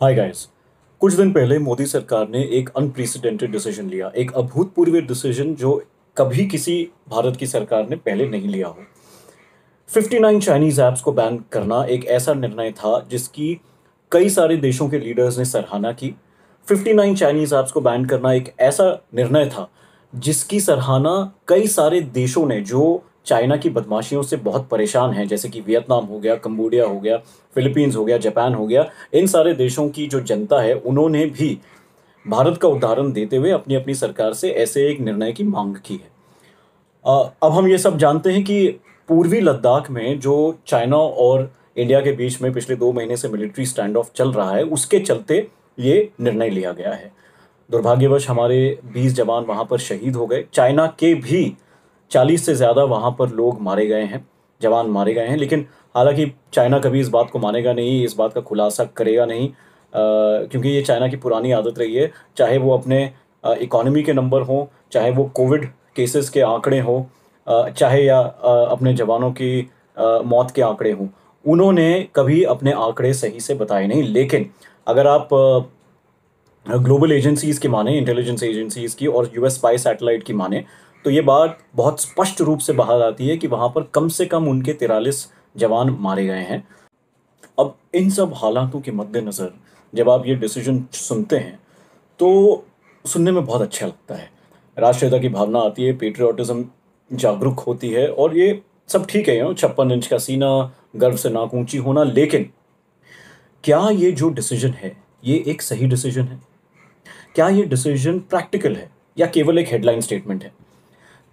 Hi guys. कुछ दिन पहले मोदी सरकार ने एक अनप्रेसिडेंटेड डिसीजन लिया, एक अभूतपूर्व डिसीजन जो कभी किसी भारत की सरकार ने पहले नहीं लिया हो। 59 चाइनीज ऐप्स को बैन करना एक ऐसा निर्णय था जिसकी कई सारे देशों के लीडर्स ने सराहना की। 59 चाइनीज ऐप्स को बैन करना एक ऐसा निर्णय था जिसकी सराहना कई सारे देशों ने जो चाइना की बदमाशियों से बहुत परेशान हैं, जैसे कि वियतनाम हो गया, कंबोडिया हो गया, फिलीपींस हो गया, जापान हो गया। इन सारे देशों की जो जनता है उन्होंने भी भारत का उदाहरण देते हुए अपनी अपनी सरकार से ऐसे एक निर्णय की मांग की है। अब हम ये सब जानते हैं कि पूर्वी लद्दाख में जो चाइना और इंडिया के बीच में पिछले 2 महीने से मिलिट्री स्टैंड ऑफ चल रहा है, उसके चलते ये निर्णय लिया गया है। दुर्भाग्यवश हमारे 20 जवान वहाँ पर शहीद हो गए। चाइना के भी 40 से ज़्यादा वहाँ पर लोग मारे गए हैं, जवान मारे गए हैं। लेकिन हालांकि चाइना कभी इस बात को मानेगा नहीं, इस बात का खुलासा करेगा नहीं, क्योंकि ये चाइना की पुरानी आदत रही है। चाहे वो अपने इकोनॉमी के नंबर हों, चाहे वो कोविड केसेस के आंकड़े हों, चाहे या अपने जवानों की मौत के आंकड़े हों, उन्होंने कभी अपने आंकड़े सही से बताए नहीं। लेकिन अगर आप ग्लोबल एजेंसीज की माने, इंटेलिजेंस एजेंसीज की और यूएस स्पाई सैटेलाइट की माने, तो ये बात बहुत स्पष्ट रूप से बाहर आती है कि वहां पर कम से कम उनके 43 जवान मारे गए हैं। अब इन सब हालातों के मद्देनज़र जब आप ये डिसीजन सुनते हैं तो सुनने में बहुत अच्छा लगता है। राष्ट्रीयता की भावना आती है, पेट्रियाटिज्म जागरूक होती है और ये सब ठीक है। 56 इंच का सीना, गर्व से नाक ऊंची होना। लेकिन क्या ये जो डिसीजन है ये एक सही डिसीजन है? क्या ये डिसीजन प्रैक्टिकल है या केवल एक हेडलाइन स्टेटमेंट है?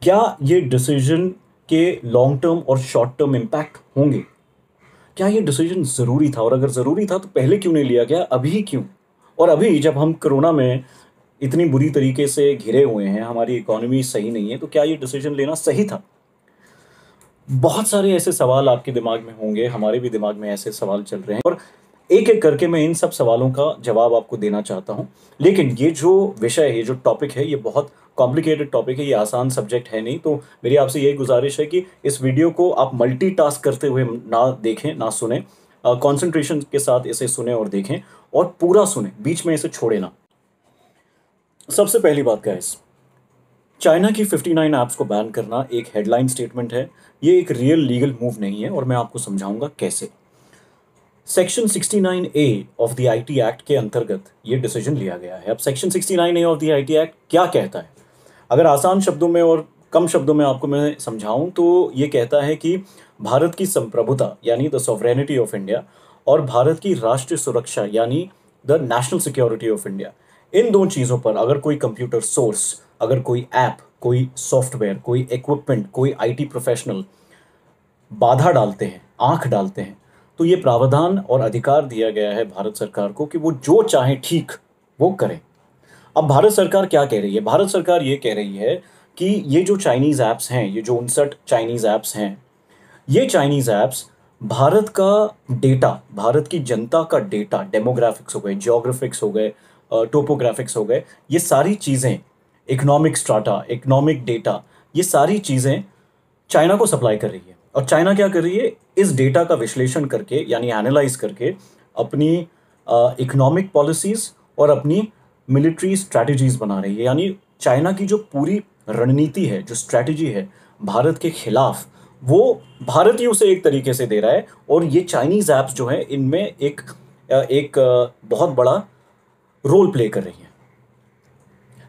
क्या ये डिसीजन के लॉन्ग टर्म और शॉर्ट टर्म इम्पैक्ट होंगे? क्या ये डिसीजन ज़रूरी था? और अगर ज़रूरी था तो पहले क्यों नहीं लिया गया, अभी क्यों? और अभी जब हम कोरोना में इतनी बुरी तरीके से घिरे हुए हैं, हमारी इकोनॉमी सही नहीं है, तो क्या ये डिसीजन लेना सही था? बहुत सारे ऐसे सवाल आपके दिमाग में होंगे, हमारे भी दिमाग में ऐसे सवाल चल रहे हैं और एक-एक करके मैं इन सब सवालों का जवाब आपको देना चाहता हूँ। लेकिन ये जो विषय है, ये जो टॉपिक है, ये बहुत कॉम्प्लिकेटेड टॉपिक है, ये आसान सब्जेक्ट है नहीं। तो मेरी आपसे यही गुज़ारिश है कि इस वीडियो को आप मल्टीटास्क करते हुए ना देखें, ना सुनें। कंसंट्रेशन के साथ इसे सुनें और देखें और पूरा सुनें, बीच में इसे छोड़ें ना। सबसे पहली बात गाइस, चाइना की 59 ऐप्स को बैन करना एक हेडलाइन स्टेटमेंट है। ये एक रियल लीगल मूव नहीं है और मैं आपको समझाऊंगा कैसे। Section 69 A of the IT act के अंतर्गत ये डिसीजन लिया गया है। अब section 69 A of the IT act क्या कहता है? अगर आसान शब्दों में और कम शब्दों में आपको मैं समझाऊं तो ये कहता है कि भारत की संप्रभुता यानी द सॉवरेनिटी ऑफ इंडिया और भारत की राष्ट्रीय सुरक्षा यानी the national security of India, इन दो चीज़ों पर अगर कोई कंप्यूटर सोर्स, अगर कोई ऐप, कोई सॉफ्टवेयर, कोई इक्विपमेंट, कोई आईटी प्रोफेशनल बाधा डालते हैं, आंख डालते हैं, तो ये प्रावधान और अधिकार दिया गया है भारत सरकार को कि वो जो चाहे ठीक वो करें। अब भारत सरकार क्या कह रही है? भारत सरकार ये कह रही है कि ये जो चाइनीज ऐप्स हैं, ये जो 59 चाइनीज ऐप्स हैं, ये चाइनीज ऐप्स भारत का डेटा, भारत की जनता का डेटा, डेमोग्राफिक्स हो गए, जियोग्राफिक्स हो गए, टोपोग्राफिक्स हो गए, ये सारी चीज़ें, इकोनॉमिक स्ट्राटा, इकोनॉमिक डेटा, ये सारी चीज़ें चाइना को सप्लाई कर रही है। और चाइना क्या कर रही है? इस डेटा का विश्लेषण करके यानी एनालाइज करके अपनी इकोनॉमिक पॉलिसीज और अपनी मिलिट्री स्ट्रैटेजीज बना रही है। यानी चाइना की जो पूरी रणनीति है, जो स्ट्रैटेजी है भारत के खिलाफ, वो भारत ही उसे एक तरीके से दे रहा है। और ये चाइनीज ऐप्स जो है इनमें एक बहुत बड़ा रोल प्ले कर रही है।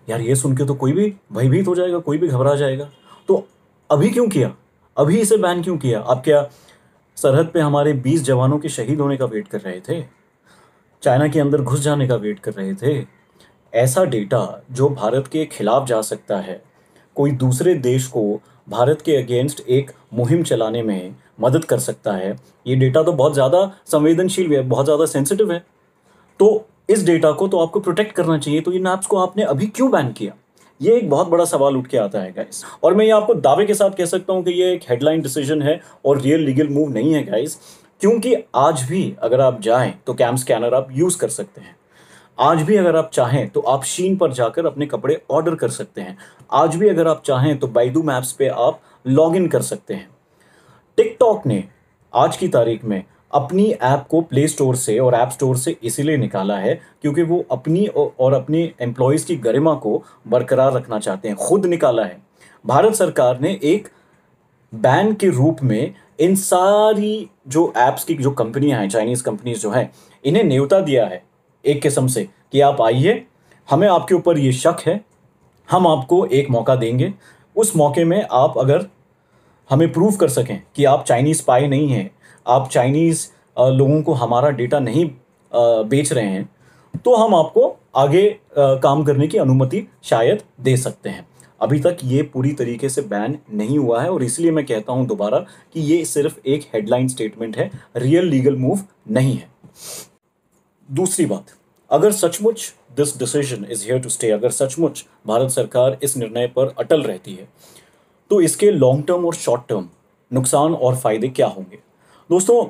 यार ये सुन के तो कोई भी भयभीत हो जाएगा, कोई भी घबरा जाएगा। तो अभी क्यों किया? अभी इसे बैन क्यों किया? आप क्या सरहद पे हमारे 20 जवानों के शहीद होने का वेट कर रहे थे? चाइना के अंदर घुस जाने का वेट कर रहे थे? ऐसा डेटा जो भारत के खिलाफ जा सकता है, कोई दूसरे देश को भारत के अगेंस्ट एक मुहिम चलाने में मदद कर सकता है, ये डेटा तो बहुत ज़्यादा संवेदनशील है, बहुत ज़्यादा सेंसिटिव है। तो इस डेटा को तो आपको प्रोटेक्ट करना चाहिए। तो इन ऐप्स को आपने अभी क्यों बैन किया? ये एक बहुत बड़ा सवाल उठ के आता है गाइस। और मैं ये आपको दावे के साथ कह सकता हूँ कि ये एक हेडलाइन डिसीजन है और रियल लीगल मूव नहीं है गाइस। क्योंकि आज भी अगर आप जाएं तो कैम स्कैनर आप यूज़ कर सकते हैं। आज भी अगर आप चाहें तो आप शीन पर जाकर अपने कपड़े ऑर्डर कर सकते हैं। आज भी अगर आप चाहें तो बाइडू मैप्स पे आप लॉग इन कर सकते हैं। टिकटॉक ने आज की तारीख में अपनी ऐप को प्ले स्टोर से और ऐप स्टोर से इसीलिए निकाला है क्योंकि वो अपनी और अपने एम्प्लॉयज़ की गरिमा को बरकरार रखना चाहते हैं, खुद निकाला है। भारत सरकार ने एक बैन के रूप में इन सारी जो ऐप्स की जो कंपनियां हैं, चाइनीज़ कंपनीज जो हैं, इन्हें न्योता दिया है एक किस्म से कि आप आइए, हमें आपके ऊपर ये शक है, हम आपको एक मौका देंगे। उस मौके में आप अगर हमें प्रूव कर सकें कि आप चाइनीज़ स्पाई नहीं हैं, आप चाइनीज़ लोगों को हमारा डेटा नहीं बेच रहे हैं, तो हम आपको आगे काम करने की अनुमति शायद दे सकते हैं। अभी तक ये पूरी तरीके से बैन नहीं हुआ है और इसलिए मैं कहता हूँ दोबारा कि ये सिर्फ एक हेडलाइन स्टेटमेंट है, रियल लीगल मूव नहीं है। दूसरी बात, अगर सचमुच this decision is here to stay, अगर सचमुच भारत सरकार इस निर्णय पर अटल रहती है, तो इसके लॉन्ग टर्म और शॉर्ट टर्म नुकसान और फायदे क्या होंगे? दोस्तों,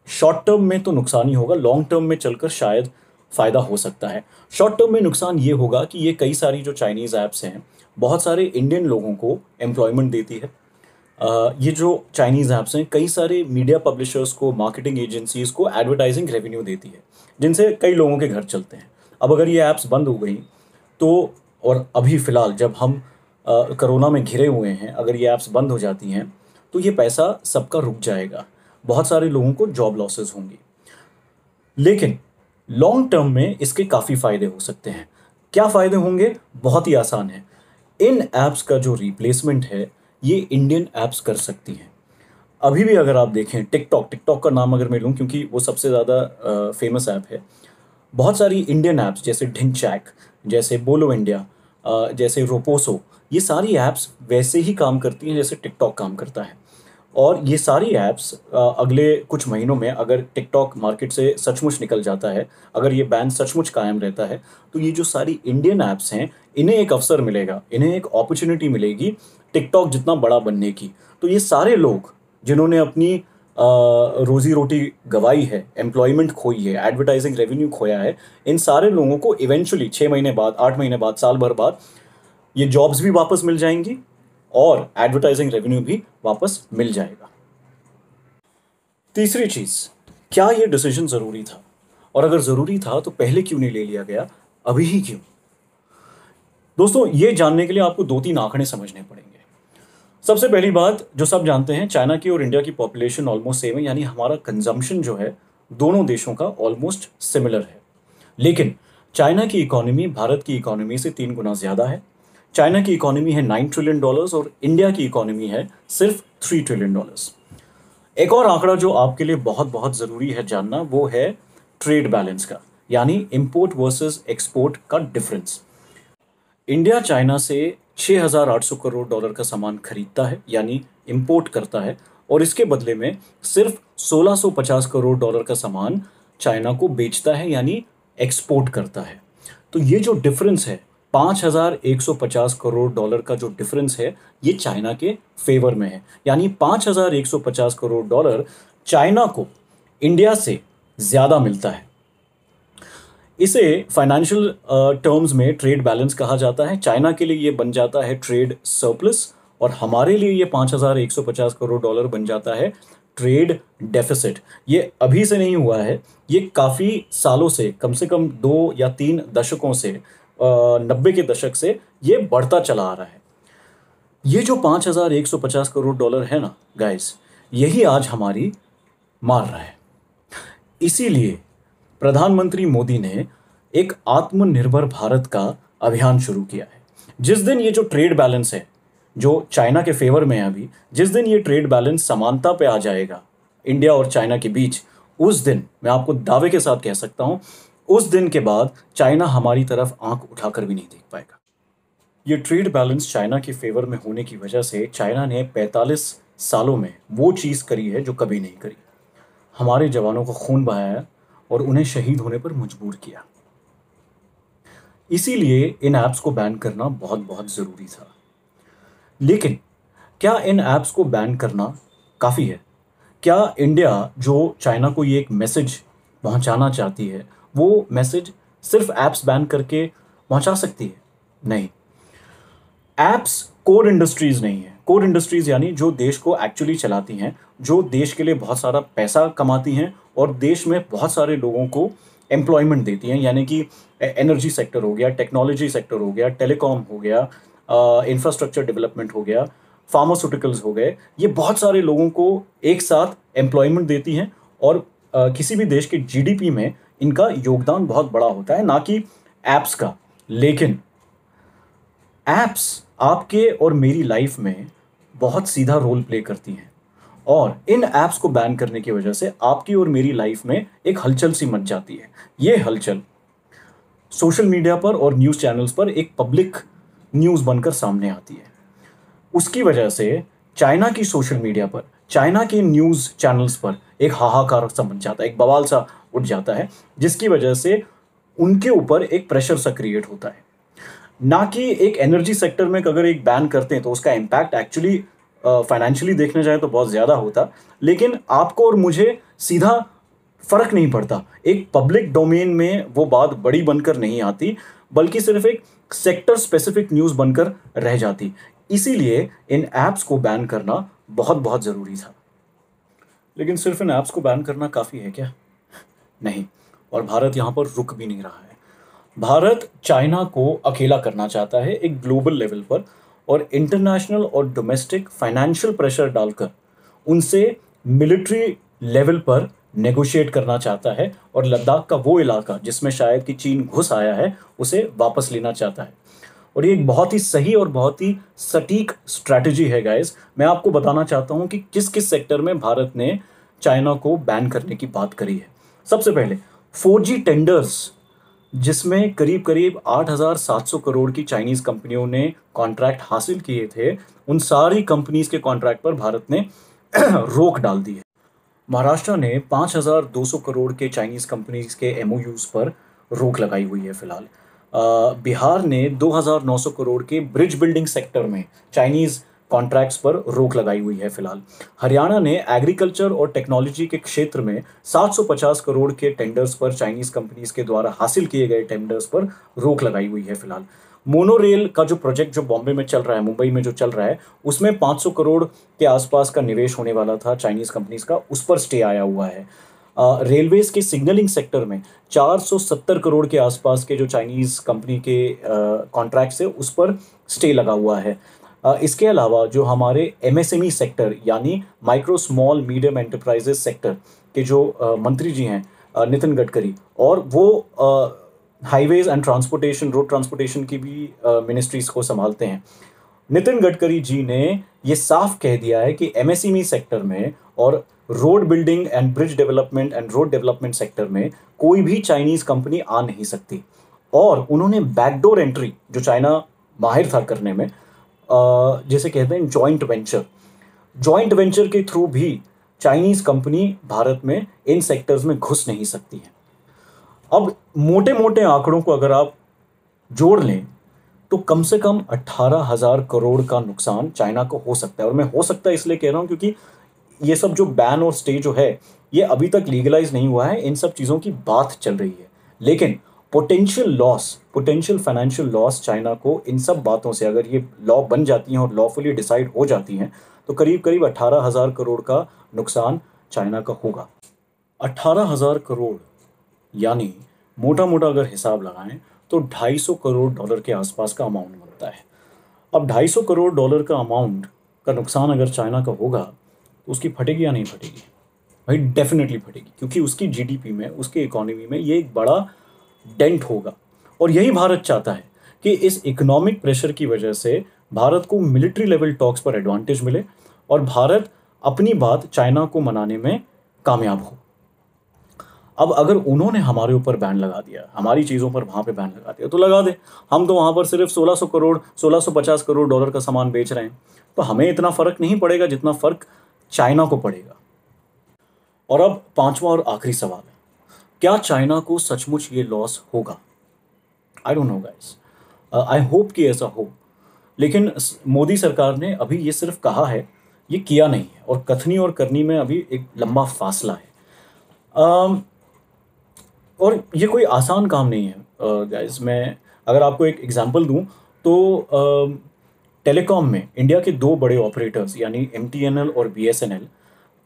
शॉर्ट टर्म में तो नुकसान ही होगा, लॉन्ग टर्म में चलकर शायद फ़ायदा हो सकता है। शॉर्ट टर्म में नुकसान ये होगा कि ये कई सारी जो चाइनीज़ ऐप्स हैं, बहुत सारे इंडियन लोगों को एम्प्लॉयमेंट देती है। ये जो चाइनीज़ ऐप्स हैं, कई सारे मीडिया पब्लिशर्स को, मार्केटिंग एजेंसीज़ को एडवर्टाइजिंग रेवेन्यू देती है, जिनसे कई लोगों के घर चलते हैं। अब अगर ये ऐप्स बंद हो गई तो, और अभी फ़िलहाल जब हम कोरोना में घिरे हुए हैं, अगर ये ऐप्स बंद हो जाती हैं तो ये पैसा सबका रुक जाएगा, बहुत सारे लोगों को जॉब लॉसेस होंगी। लेकिन लॉन्ग टर्म में इसके काफ़ी फ़ायदे हो सकते हैं। क्या फ़ायदे होंगे? बहुत ही आसान है। इन ऐप्स का जो रिप्लेसमेंट है, ये इंडियन ऐप्स कर सकती हैं। अभी भी अगर आप देखें, टिकटॉक का नाम अगर मैं लूँ क्योंकि वो सबसे ज़्यादा फेमस ऐप है, बहुत सारी इंडियन ऐप्स जैसे ढिंचैक, जैसे बोलो इंडिया, जैसे रोपोसो, ये सारी ऐप्स वैसे ही काम करती हैं जैसे टिकटॉक काम करता है। और ये सारी ऐप्स अगले कुछ महीनों में अगर टिकटॉक मार्केट से सचमुच निकल जाता है, अगर ये बैन सचमुच कायम रहता है, तो ये जो सारी इंडियन ऐप्स हैं, इन्हें एक अवसर मिलेगा, इन्हें एक अपॉर्चुनिटी मिलेगी टिकटॉक जितना बड़ा बनने की। तो ये सारे लोग जिन्होंने अपनी रोज़ी रोटी गंवाई है, एम्प्लॉयमेंट खोई है, एडवर्टाइजिंग रेवेन्यू खोया है, इन सारे लोगों को इवेंचुअली 6 महीने बाद, 8 महीने बाद, साल भर बाद ये जॉब्स भी वापस मिल जाएंगी और एडवर्टाइजिंग रेवेन्यू भी वापस मिल जाएगा। तीसरी चीज़, क्या ये डिसीजन ज़रूरी था? और अगर ज़रूरी था तो पहले क्यों नहीं ले लिया गया, अभी ही क्यों? दोस्तों, ये जानने के लिए आपको 2-3 आंकड़े समझने पड़ेंगे। सबसे पहली बात, जो सब जानते हैं, चाइना की और इंडिया की पॉपुलेशन ऑलमोस्ट सेम है, यानी हमारा कंजम्पशन जो है दोनों देशों का ऑलमोस्ट सिमिलर है। लेकिन चाइना की इकोनॉमी भारत की इकोनॉमी से 3 गुना ज़्यादा है। चाइना की इकोनॉमी है $9 ट्रिलियन और इंडिया की इकोनॉमी है सिर्फ $3 ट्रिलियन। एक और आंकड़ा जो आपके लिए बहुत बहुत ज़रूरी है जानना, वो है ट्रेड बैलेंस का, यानी इंपोर्ट वर्सेस एक्सपोर्ट का डिफरेंस। इंडिया चाइना से $6,800 करोड़ का सामान खरीदता है, यानी इंपोर्ट करता है, और इसके बदले में सिर्फ $1,650 करोड़ का सामान चाइना को बेचता है, यानी एक्सपोर्ट करता है। तो ये जो डिफरेंस है, $5,150 करोड़ का जो डिफरेंस है, ये चाइना के फेवर में है, यानी $5,150 करोड़ चाइना को इंडिया से ज़्यादा मिलता है। इसे फाइनेंशियल टर्म्स में ट्रेड बैलेंस कहा जाता है। चाइना के लिए ये बन जाता है ट्रेड सरप्लस, और हमारे लिए ये $5,150 करोड़ बन जाता है ट्रेड डेफिसिट। ये अभी से नहीं हुआ है, ये काफ़ी सालों से, कम से कम 2 या 3 दशकों से, 90 के दशक से ये बढ़ता चला आ रहा है। ये जो $5,150 करोड़ है ना गाइस, यही आज हमारी मार रहा है। इसीलिए प्रधानमंत्री मोदी ने एक आत्मनिर्भर भारत का अभियान शुरू किया है। जिस दिन ये जो ट्रेड बैलेंस है, जो चाइना के फेवर में है अभी, जिस दिन ये ट्रेड बैलेंस समानता पे आ जाएगा इंडिया और चाइना के बीच, उस दिन मैं आपको दावे के साथ कह सकता हूँ, उस दिन के बाद चाइना हमारी तरफ आंख उठाकर भी नहीं देख पाएगा। ये ट्रेड बैलेंस चाइना के फेवर में होने की वजह से चाइना ने 45 सालों में वो चीज़ करी है जो कभी नहीं करी। हमारे जवानों को खून बहाया और उन्हें शहीद होने पर मजबूर किया। इसीलिए इन ऐप्स को बैन करना बहुत बहुत ज़रूरी था। लेकिन क्या इन ऐप्स को बैन करना काफ़ी है? क्या इंडिया जो चाइना को ये एक मैसेज पहुंचाना चाहती है, वो मैसेज सिर्फ ऐप्स बैन करके पहुंचा सकती है? नहीं। ऐप्स कोर इंडस्ट्रीज़ नहीं है। कोर इंडस्ट्रीज़ यानी जो देश को एक्चुअली चलाती हैं, जो देश के लिए बहुत सारा पैसा कमाती हैं और देश में बहुत सारे लोगों को एम्प्लॉयमेंट देती हैं, यानी कि एनर्जी सेक्टर हो गया, टेक्नोलॉजी सेक्टर हो गया, टेलीकॉम हो गया, इंफ्रास्ट्रक्चर डेवलपमेंट हो गया, फार्मास्यूटिकल्स हो गए। ये बहुत सारे लोगों को एक साथ एम्प्लॉयमेंट देती हैं और किसी भी देश के जीडीपी में इनका योगदान बहुत बड़ा होता है, ना कि ऐप्स का। लेकिन ऐप्स आपके और मेरी लाइफ में बहुत सीधा रोल प्ले करती हैं और इन ऐप्स को बैन करने की वजह से आपकी और मेरी लाइफ में एक हलचल सी मच जाती है। ये हलचल सोशल मीडिया पर और न्यूज़ चैनल्स पर एक पब्लिक न्यूज़ बनकर सामने आती है। उसकी वजह से चाइना की सोशल मीडिया पर, चाइना के न्यूज़ चैनल्स पर एक हाहाकार सा मच जाता है, एक बवाल सा उठ जाता है, जिसकी वजह से उनके ऊपर एक प्रेशर सा क्रिएट होता है। ना कि एक एनर्जी सेक्टर में अगर एक बैन करते हैं तो उसका इम्पैक्ट एक्चुअली फाइनेंशियली देखने जाए तो बहुत ज़्यादा होता, लेकिन आपको और मुझे सीधा फर्क नहीं पड़ता। एक पब्लिक डोमेन में वो बात बड़ी बनकर नहीं आती, बल्कि सिर्फ एक सेक्टर स्पेसिफिक न्यूज़ बनकर रह जाती। इसीलिए इन ऐप्स को बैन करना बहुत बहुत ज़रूरी था। लेकिन सिर्फ इन ऐप्स को बैन करना काफ़ी है क्या? नहीं। और भारत यहाँ पर रुक भी नहीं रहा है। भारत चाइना को अकेला करना चाहता है एक ग्लोबल लेवल पर और इंटरनेशनल और डोमेस्टिक फाइनेंशियल प्रेशर डालकर उनसे मिलिट्री लेवल पर नेगोशिएट करना चाहता है और लद्दाख का वो इलाका जिसमें शायद कि चीन घुस आया है उसे वापस लेना चाहता है। और ये एक बहुत ही सही और बहुत ही सटीक स्ट्रैटेजी है गाइस। मैं आपको बताना चाहता हूँ कि किस किस सेक्टर में भारत ने चाइना को बैन करने की बात करी है। सबसे पहले 4G टेंडर्स, जिसमें करीब करीब 8,700 करोड़ की चाइनीज़ कंपनियों ने कॉन्ट्रैक्ट हासिल किए थे, उन सारी कंपनीज के कॉन्ट्रैक्ट पर भारत ने रोक डाल दी है। महाराष्ट्र ने 5,200 करोड़ के चाइनीज़ कंपनीज के एमओयूज़ पर रोक लगाई हुई है फिलहाल। बिहार ने 2,900 करोड़ के ब्रिज बिल्डिंग सेक्टर में चाइनीज़ कॉन्ट्रैक्ट्स पर रोक लगाई हुई है फिलहाल। हरियाणा ने एग्रीकल्चर और टेक्नोलॉजी के क्षेत्र में 750 करोड़ के टेंडर्स पर, चाइनीज़ कंपनीज के द्वारा हासिल किए गए टेंडर्स पर रोक लगाई हुई है फिलहाल। मोनो रेल का जो प्रोजेक्ट जो बॉम्बे में चल रहा है, मुंबई में जो चल रहा है, उसमें 500 करोड़ के आसपास का निवेश होने वाला था चाइनीज़ कंपनीज का, उस पर स्टे आया हुआ है। रेलवेज के सिग्नलिंग सेक्टर में 470 करोड़ के आसपास के जो चाइनीज़ कंपनी के कॉन्ट्रैक्ट्स है उस पर स्टे लगा हुआ है। इसके अलावा जो हमारे एमएसएमई सेक्टर यानी micro small medium enterprises sector के जो मंत्री जी हैं नितिन गडकरी, और वो highways and transportation, road transportation की भी मिनिस्ट्रीज को संभालते हैं। नितिन गडकरी जी ने ये साफ कह दिया है कि एमएसएमई सेक्टर में और road building and bridge development and road development sector में कोई भी चाइनीज़ कंपनी आ नहीं सकती। और उन्होंने बैकडोर एंट्री, जो चाइना माहिर था करने में, जैसे कहते हैं जॉइंट वेंचर के थ्रू भी चाइनीज़ कंपनी भारत में इन सेक्टर्स में घुस नहीं सकती है। अब मोटे मोटे आंकड़ों को अगर आप जोड़ लें तो कम से कम 18,000 करोड़ का नुकसान चाइना को हो सकता है। और मैं हो सकता है इसलिए कह रहा हूं क्योंकि ये सब जो बैन और स्टे जो है ये अभी तक लीगलाइज नहीं हुआ है, इन सब चीज़ों की बात चल रही है। लेकिन पोटेंशियल फाइनेंशियल लॉस चाइना को इन सब बातों से, अगर ये लॉ बन जाती हैं और लॉफुली डिसाइड हो जाती हैं, तो करीब करीब 18,000 करोड़ का नुकसान चाइना का होगा। 18,000 करोड़ यानी मोटा मोटा अगर हिसाब लगाएं तो $250 करोड़ के आसपास का अमाउंट बनता है। अब $250 का अमाउंट का नुकसान अगर चाइना का होगा तो उसकी फटेगी या नहीं फटेगी? भाई डेफिनेटली फटेगी, क्योंकि उसकी जीडीपी में, उसके इकोनॉमी में ये एक बड़ा डेंट होगा। और यही भारत चाहता है कि इस इकोनॉमिक प्रेशर की वजह से भारत को मिलिट्री लेवल टॉक्स पर एडवांटेज मिले और भारत अपनी बात चाइना को मनाने में कामयाब हो। अब अगर उन्होंने हमारे ऊपर बैन लगा दिया, हमारी चीज़ों पर वहाँ पे बैन लगा दिया, तो लगा दे। हम तो वहाँ पर सिर्फ 1650 करोड़ डॉलर का सामान बेच रहे हैं, तो हमें इतना फ़र्क नहीं पड़ेगा जितना फ़र्क चाइना को पड़ेगा। और अब पांचवा और आखिरी सवाल है, क्या चाइना को सचमुच ये लॉस होगा? I don't know guys, I hope कि ऐसा हो। लेकिन मोदी सरकार ने अभी ये सिर्फ कहा है, ये किया नहीं है, और कथनी और करनी में अभी एक लंबा फासला है। और ये कोई आसान काम नहीं है गाइस। मैं अगर आपको एक एग्जांपल दूं तो टेलीकॉम में इंडिया के दो बड़े ऑपरेटर्स यानी एमटीएनएल और बीएसएनएल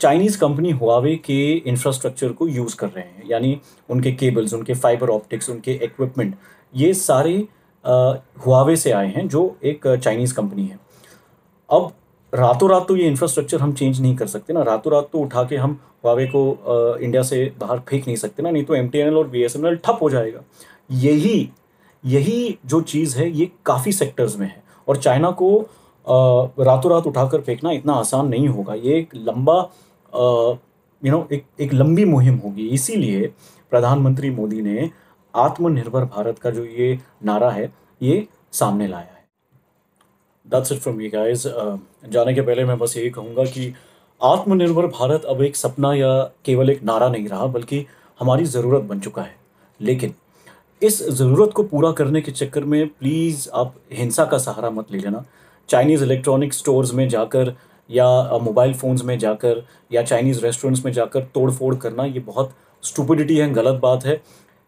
चाइनीज़ कंपनी हुआवे के इंफ्रास्ट्रक्चर को यूज़ कर रहे हैं, यानी उनके केबल्स, उनके फाइबर ऑप्टिक्स, उनके इक्विपमेंट, ये सारे हुआवे से आए हैं, जो एक चाइनीज़ कंपनी है। अब रातों रात तो ये इंफ्रास्ट्रक्चर हम चेंज नहीं कर सकते ना, रातों रात तो उठा के हम हुआवे को इंडिया से बाहर फेंक नहीं सकते ना, नहीं तो एमटीएनएल और बीएसएनएल ठप हो जाएगा। यही यही जो चीज़ है ये काफ़ी सेक्टर्स में है, और चाइना को रातों रात उठाकर फेंकना इतना आसान नहीं होगा। ये एक लंबा एक लंबी मुहिम होगी। इसीलिए प्रधानमंत्री मोदी ने आत्मनिर्भर भारत का जो ये नारा है ये सामने लाया है। That's it from me guys. जाने के पहले मैं बस यही कहूँगा कि आत्मनिर्भर भारत अब एक सपना या केवल एक नारा नहीं रहा, बल्कि हमारी ज़रूरत बन चुका है। लेकिन इस ज़रूरत को पूरा करने के चक्कर में प्लीज़ आप हिंसा का सहारा मत ले लेना। चाइनीज़ इलेक्ट्रॉनिक स्टोर्स में जाकर या मोबाइल फ़ोन्स में जाकर या चाइनीज़ रेस्टोरेंट्स में जाकर तोड़-फोड़ करना, ये बहुत स्टुपिडिटी है, गलत बात है।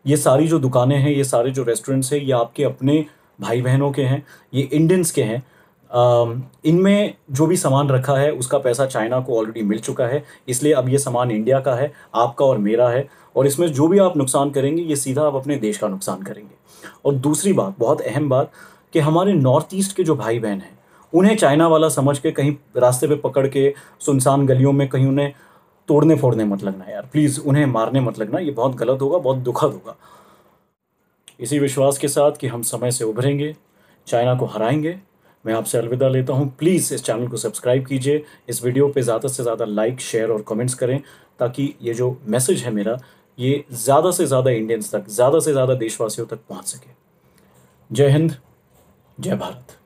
ये सारी जो दुकानें हैं, ये सारे जो रेस्टोरेंट्स हैं, ये आपके अपने भाई-बहनों के हैं, ये इंडियंस के हैं। इनमें जो भी सामान रखा है उसका पैसा चाइना को ऑलरेडी मिल चुका है, इसलिए अब ये सामान इंडिया का है, आपका और मेरा है, और इसमें जो भी आप नुकसान करेंगे ये सीधा आप अपने देश का नुकसान करेंगे। और दूसरी बात, बहुत अहम बात, कि हमारे नॉर्थ ईस्ट के जो भाई बहन हैं उन्हें चाइना वाला समझ के कहीं रास्ते पे पकड़ के सुनसान गलियों में कहीं उन्हें तोड़ने फोड़ने मत लगना यार, प्लीज़ उन्हें मारने मत लगना, ये बहुत गलत होगा, बहुत दुखद होगा। इसी विश्वास के साथ कि हम समय से उभरेंगे, चाइना को हराएंगे, मैं आपसे अलविदा लेता हूँ। प्लीज़ इस चैनल को सब्सक्राइब कीजिए, इस वीडियो पे ज़्यादा से ज़्यादा लाइक, शेयर और कमेंट्स करें, ताकि ये जो मैसेज है मेरा ये ज़्यादा से ज़्यादा इंडियंस तक, ज़्यादा से ज़्यादा देशवासियों तक पहुँच सके। जय हिंद, जय भारत।